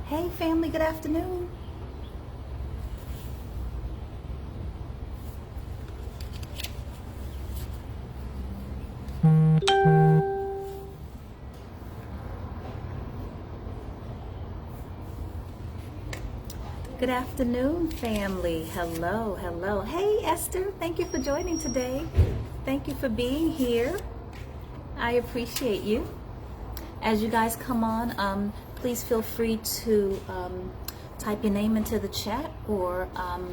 Hey family, good afternoon. Good afternoon, family. Hello, hello. Hey Esther, thank you for joining today. Thank you for being here. I appreciate you. As you guys come on, please feel free to type your name into the chat or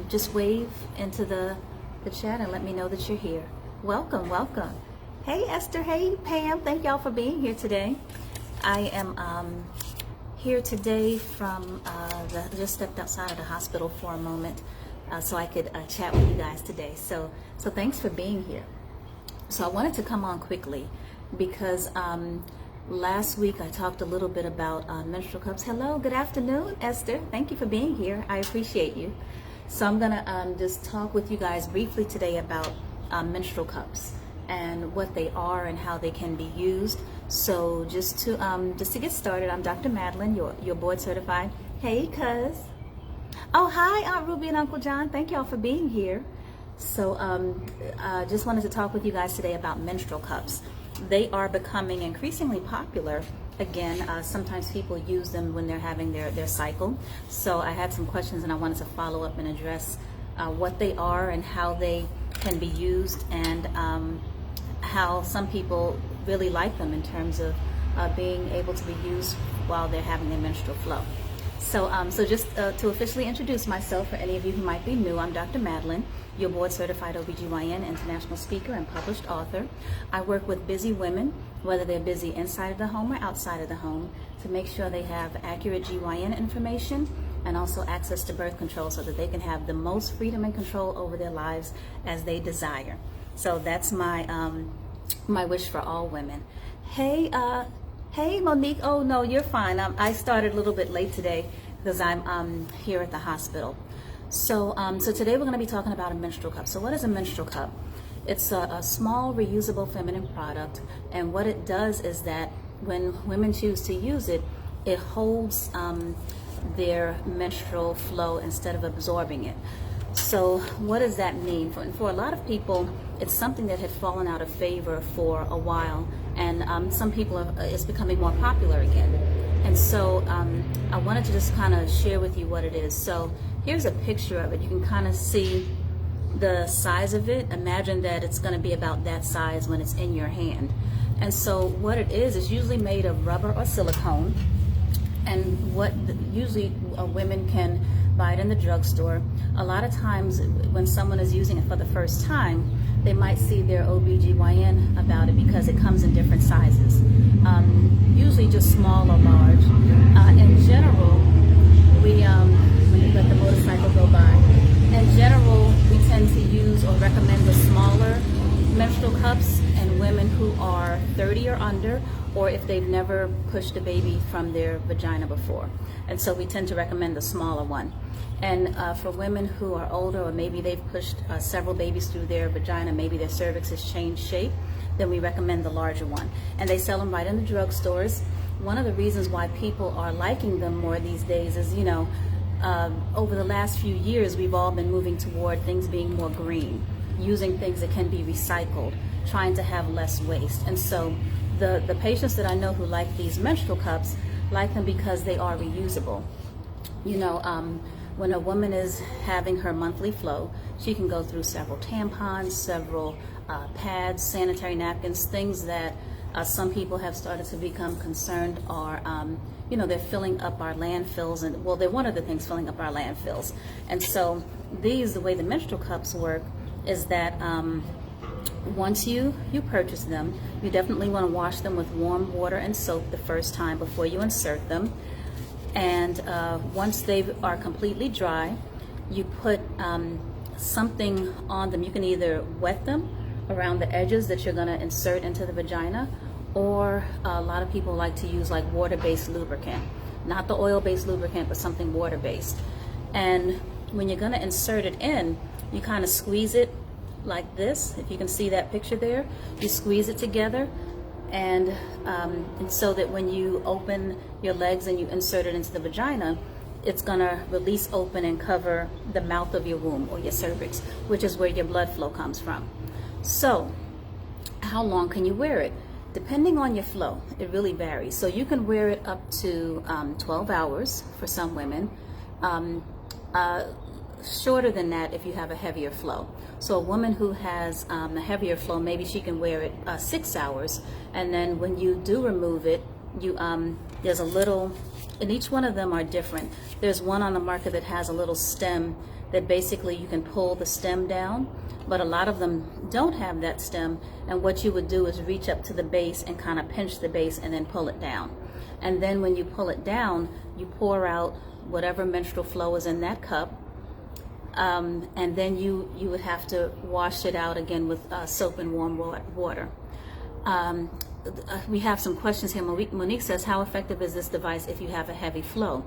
just wave into the chat and let me know that you're here. Welcome, welcome. Hey Esther, hey Pam, thank y'all for being here today. I am here today from, just stepped outside of the hospital for a moment so I could chat with you guys today. So thanks for being here. So I wanted to come on quickly because last week I talked a little bit about menstrual cups. Hello, good afternoon, Esther. Thank you for being here. I appreciate you. So I'm gonna just talk with you guys briefly today about menstrual cups and what they are and how they can be used. So just to get started, I'm Dr. Madeline, your board certified. Hey, cuz. Oh, hi, Aunt Ruby and Uncle John. Thank y'all for being here. So just wanted to talk with you guys today about menstrual cups. They are becoming increasingly popular. Again, sometimes people use them when they're having their cycle. So I had some questions and I wanted to follow up and address what they are and how they can be used, and how some people really like them in terms of being able to be used while they're having their menstrual flow. So, just to officially introduce myself for any of you who might be new, I'm Dr. Madeline, your board certified OBGYN, international speaker, and published author. I work with busy women, whether they're busy inside of the home or outside of the home, to make sure they have accurate GYN information and also access to birth control so that they can have the most freedom and control over their lives as they desire. So that's my my wish for all women. Hey, hey Monique. Oh no, you're fine. I started a little bit late today because I'm here at the hospital. So today we're going to be talking about a menstrual cup. So what is a menstrual cup? It's a small reusable feminine product, and what it does is that when women choose to use it, it holds their menstrual flow instead of absorbing it. So what does that mean? For a lot of people, it's something that had fallen out of favor for a while, and some people it's becoming more popular again. And so I wanted to just kind of share with you what it is. So here's a picture of it. You can kind of see the size of it. Imagine that it's going to be about that size when it's in your hand. And so what it is usually made of rubber or silicone. And what usually women can buy it in the drugstore. A lot of times when someone is using it for the first time, they might see their OBGYN about it because it comes in different sizes, usually just small or large. In general, let me let the motorcycle go by. In general, we tend to use or recommend the smaller menstrual cups in women who are 30 or under, or if they've never pushed a baby from their vagina before. And so we tend to recommend the smaller one. And for women who are older, or maybe they've pushed several babies through their vagina, maybe their cervix has changed shape, then we recommend the larger one. And they sell them right in the drugstores. One of the reasons why people are liking them more these days is, over the last few years, we've all been moving toward things being more green, using things that can be recycled, trying to have less waste. And so the patients that I know who like these menstrual cups like them because they are reusable. When a woman is having her monthly flow, she can go through several tampons, several pads, sanitary napkins, things that some people have started to become concerned are, they're filling up our landfills, and well, they're one of the things filling up our landfills. And so the way the menstrual cups work is that once you purchase them, you definitely want to wash them with warm water and soap the first time before you insert them. And once they are completely dry, you put something on them. You can either wet them around the edges that you're going to insert into the vagina, or a lot of people like to use like water-based lubricant. Not the oil-based lubricant, but something water-based. And when you're going to insert it in, you kind of squeeze it like this. If you can see that picture there, you squeeze it together, and so that when you open your legs and you insert it into the vagina, it's going to release open and cover the mouth of your womb or your cervix, which is where your blood flow comes from. So how long can you wear it? Depending on your flow, it really varies. So you can wear it up to 12 hours for some women. Shorter than that if you have a heavier flow. So a woman who has a heavier flow, maybe she can wear it 6 hours, and then when you do remove it, you there's a little, and each one of them are different. There's one on the market that has a little stem that basically you can pull the stem down, but a lot of them don't have that stem, and what you would do is reach up to the base and kind of pinch the base and then pull it down. And then when you pull it down, you pour out whatever menstrual flow is in that cup, and then you would have to wash it out again with soap and warm water. We have some questions here. Monique says, how effective is this device if you have a heavy flow?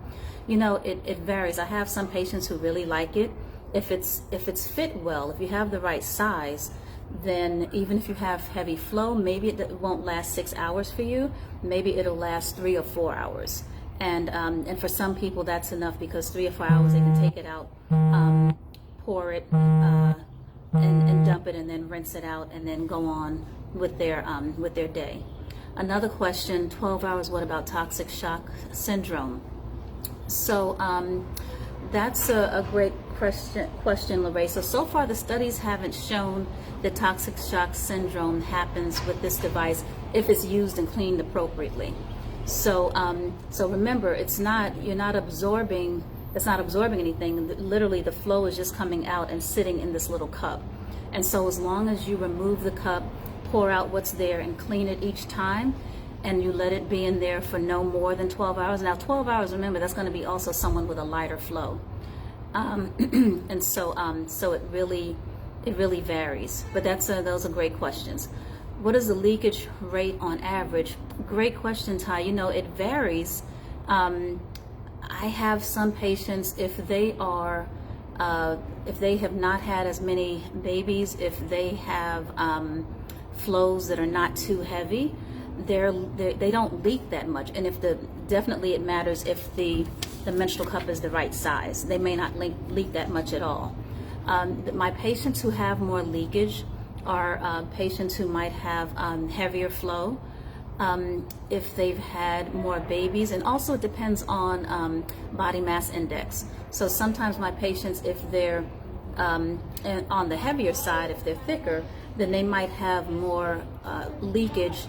You know, it varies. I have some patients who really like it. If it's fit well, if you have the right size, then even if you have heavy flow, maybe it won't last 6 hours for you. Maybe it'll last 3 or 4 hours. And for some people that's enough, because 3 or 4 hours they can take it out, pour it, and dump it, and then rinse it out, and then go on with their day. Another question: 12 hours. What about toxic shock syndrome? So that's a great question, Lorraine. So far the studies haven't shown that toxic shock syndrome happens with this device if it's used and cleaned appropriately. So remember, it's not absorbing anything. Literally, the flow is just coming out and sitting in this little cup. And so as long as you remove the cup, pour out what's there, and clean it each time, and you let it be in there for no more than 12 hours. Now 12 hours, remember, that's going to be also someone with a lighter flow. And so it really varies. But those are great questions. What is the leakage rate on average? Great question, Ty. You know, it varies. I have some patients, if they have not had as many babies, if they have flows that are not too heavy, they don't leak that much. And definitely it matters if the menstrual cup is the right size. They may not leak that much at all. My patients who have more leakage are patients who might have heavier flow, if they've had more babies, and also it depends on body mass index. So sometimes my patients, if they're on the heavier side, if they're thicker, then they might have more leakage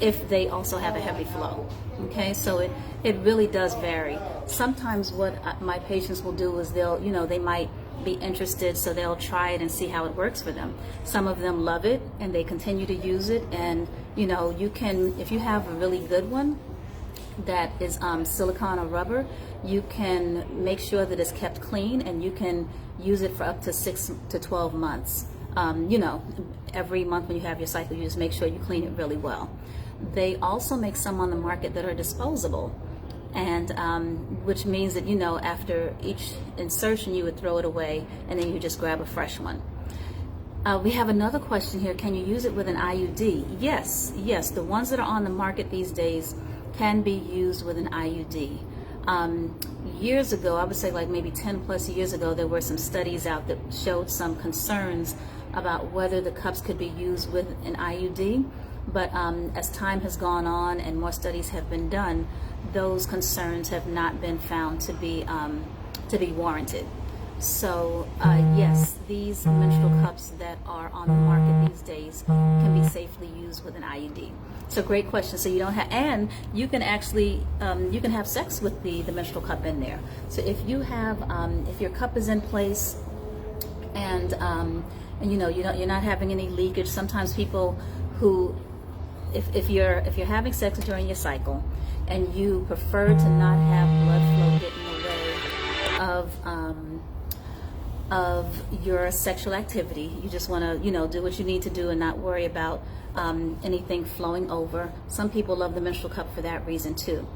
if they also have a heavy flow. Okay, so it really does vary. Sometimes what my patients will do is they might be interested, so they'll try it and see how it works for them. Some of them love it and they continue to use it, and you can, if you have a really good one that is silicone or rubber, you can make sure that it's kept clean, and you can use it for up to 6 to 12 months. Every month when you have your cycle, you just make sure you clean it really well. They also make some on the market that are disposable, and which means that after each insertion you would throw it away, and then you just grab a fresh one. We have another question here: can you use it with an IUD? Yes, the ones that are on the market these days can be used with an IUD. Years ago, I would say like maybe 10 plus years ago, there were some studies out that showed some concerns about whether the cups could be used with an IUD. But as time has gone on and more studies have been done, those concerns have not been found to be warranted. So yes, these menstrual cups that are on the market these days can be safely used with an IUD. So great question. So you don't have, and you can actually you can have sex with the menstrual cup in there. So if you have if your cup is in place, and you're not having any leakage. Sometimes people who, if you're having sex during your cycle and you prefer to not have blood flow get in the way of your sexual activity, you just want to do what you need to do and not worry about anything flowing over. Some people love the menstrual cup for that reason too.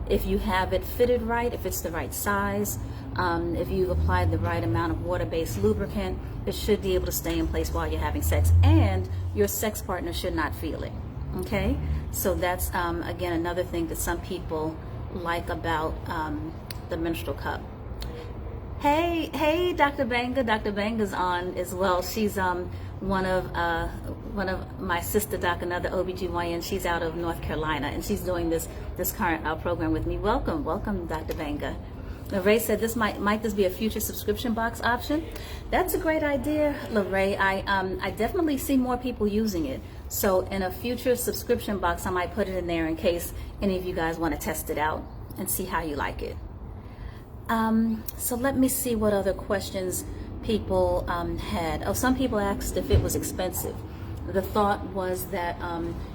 If you have it fitted right, if it's the right size, if you've applied the right amount of water-based lubricant, it should be able to stay in place while you're having sex, and your sex partner should not feel it. Okay, so that's again another thing that some people like about the menstrual cup. Hey, Dr. Banga. Dr. Banga's on as well. She's one of my sister doc, another OBGYN. She's out of North Carolina, and she's doing this current program with me. Welcome, Dr. Banga. LaRae said this might this be a future subscription box option? That's a great idea, LaRae. I definitely see more people using it. So in a future subscription box, I might put it in there in case any of you guys want to test it out and see how you like it. So let me see what other questions people had. Oh, some people asked if it was expensive. The thought was that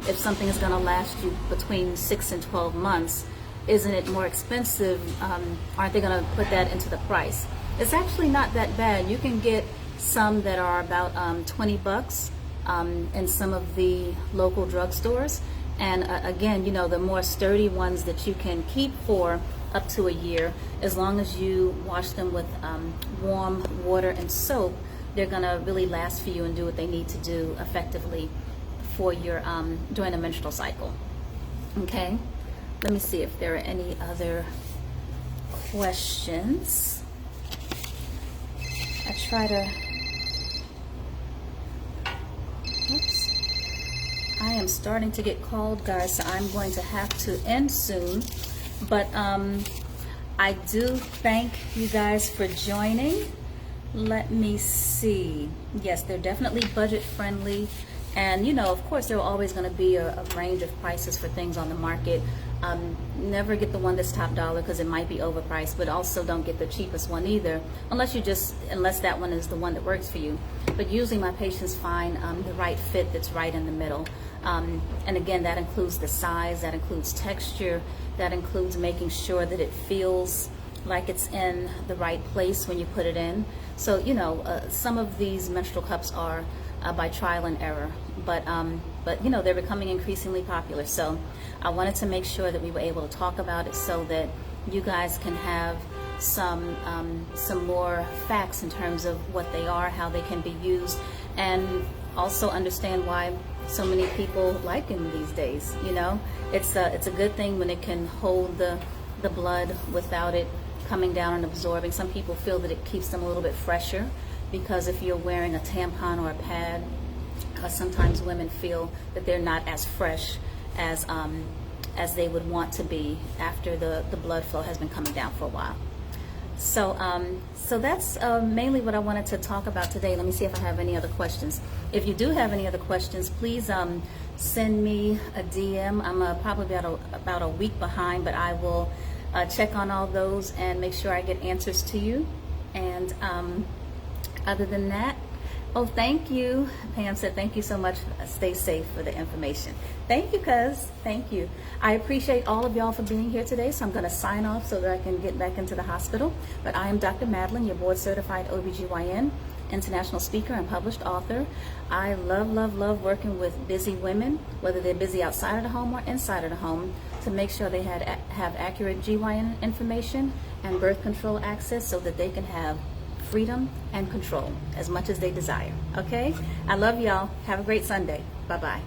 if something is going to last you between 6 and 12 months, isn't it more expensive? Aren't they going to put that into the price? It's actually not that bad. You can get some that are about 20 bucks in some of the local drugstores. And again, you know, the more sturdy ones that you can keep for up to a year, as long as you wash them with warm water and soap, they're going to really last for you and do what they need to do effectively for your during the menstrual cycle. Okay, let me see if there are any other questions. I try to, oops, I am starting to get called, guys, so I'm going to have to end soon. But I do thank you guys for joining. Let me see. Yes, they're definitely budget friendly. And, you know, of course, there are always going to be a range of prices for things on the market. Never get the one that's top dollar because it might be overpriced, but also don't get the cheapest one either, unless that one is the one that works for you. But usually my patients find the right fit that's right in the middle. And again, that includes the size, that includes texture, that includes making sure that it feels like it's in the right place when you put it in. So, you know, some of these menstrual cups are by trial and error, but you know, they're becoming increasingly popular. So I wanted to make sure that we were able to talk about it so that you guys can have some more facts in terms of what they are, how they can be used, and also understand why so many people like them these days. You know, it's a good thing when it can hold the blood without it coming down and absorbing. Some people feel that it keeps them a little bit fresher, because if you're wearing a tampon or a pad, sometimes women feel that they're not as fresh as they would want to be after the blood flow has been coming down for a while. So so that's mainly what I wanted to talk about today. Let me see if I have any other questions. If you do have any other questions, please send me a DM. I'm probably about a week behind, but I will check on all those and make sure I get answers to you. And other than that, oh, thank you. Pam said, thank you so much. Stay safe for the information. Thank you, cuz. Thank you. I appreciate all of y'all for being here today, so I'm going to sign off so that I can get back into the hospital. But I am Dr. Madeline, your board-certified OBGYN, international speaker, and published author. I love working with busy women, whether they're busy outside of the home or inside of the home, to make sure they have accurate GYN information and birth control access so that they can have freedom and control as much as they desire. Okay? I love y'all. Have a great Sunday. Bye-bye.